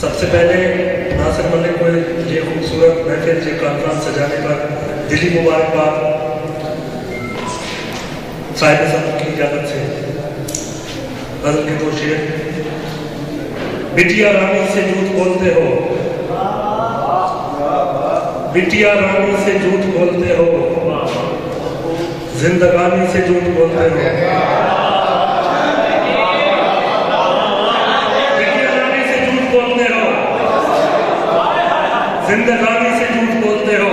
सबसे पहले नासिर मलिक को ये खूबसूरत महफिल से कॉन्फ्रेंस सजाने पर दिली मुबारकबाद। साहिब साहब की इजाजत से गजल के दो शेर। बिटिया रानी से झूठ बोलते हो, बिटिया रानी से झूठ बोलते हो, जिंदगानी से झूठ बोलते हो। जिंदगानी से झूठ बोलते हो,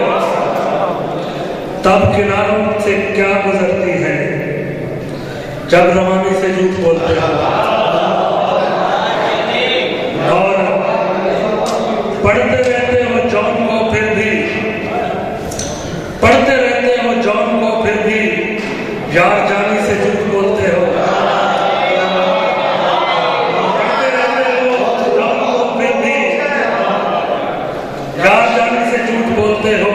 तब किनारों से क्या गुजरती है जब रवानी से झूठ बोलते हो। और पढ़ते रहते हो जॉन को फिर भी, पढ़ते रहते हो जॉन को फिर भी यार जानी से झूठ बोलते हो। बोलते हो।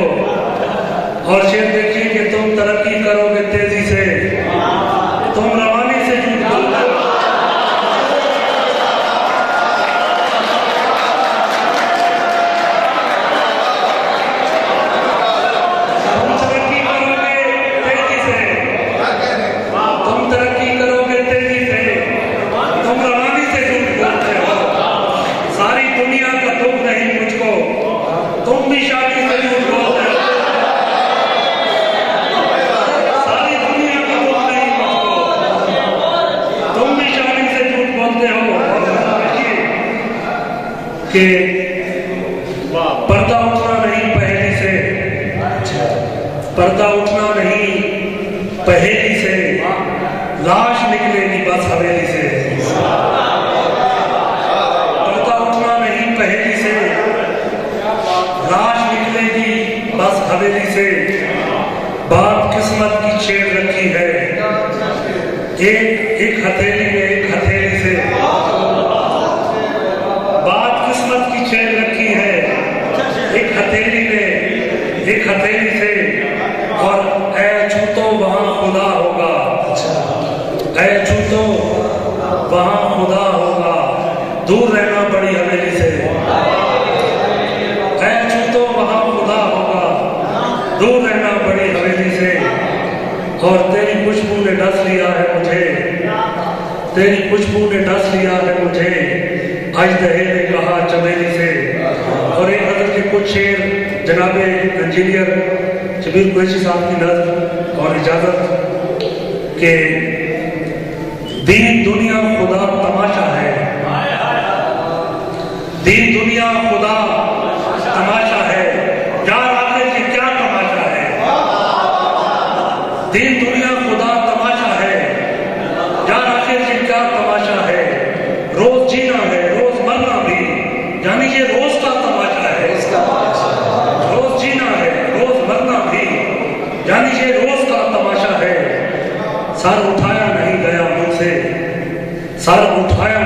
और शेर देखिए कि तुम तरक्की करोगे तेजी से, तुम रवानी से झूठ बोलते हो। तुम तरक्की करोगे तेजी से, तुम तरक्की करोगे तेजी से, तुम रवानी से झूठ बोलते हो। सारी दुनिया का दुख नहीं मुझको, तुम भी शादी से झूठ बोलते हो। सारी दुनिया का दुख नहीं मुझको, तुम भी शादी से झूठ बोलते हो। कि पर्दा उठना नहीं पहेली से, पर्दा उठना नहीं पहेली से, लाश निकलेगी बस हवेली से। पर्दा उठना नहीं पहेली से, लाश निकलेगी बस हवेली से। बात किस्मत की छेड़ रखी है, एक हथेली में एक हथेली से। बात किस्मत की छेड़ रखी है, एक हथेली में एक हथेली से। और ऐ छूतो वहां खुदा होगा, ऐ छूतो वहां खुदा होगा, दूर रहना बड़ी हवेली से। दूर रहना बड़ी हवेली से। और तेरी खुशबू ने डस लिया है मुझे, तेरी खुशबू ने डस लिया है मुझे, अजदहे ने कहा चमेली से। और एक गजल के कुछ शेर जनाबे इंजीनियर शबीर कुरैशी साहब की नज़र और इजाजत के। दीन दुनिया खुदा तमाशा है, दीन दुनिया खुदा तमाशा है, यार दीन दुनिया खुदा तमाशा है, यार आखिर से क्या तमाशा है। रोज जीना है रोज मरना भी, यानी ये रोज का तमाशा है। रोज जीना है रोज मरना भी, यानी ये रोज का तमाशा है। सर उठाया नहीं गया मुझसे, सर उठाया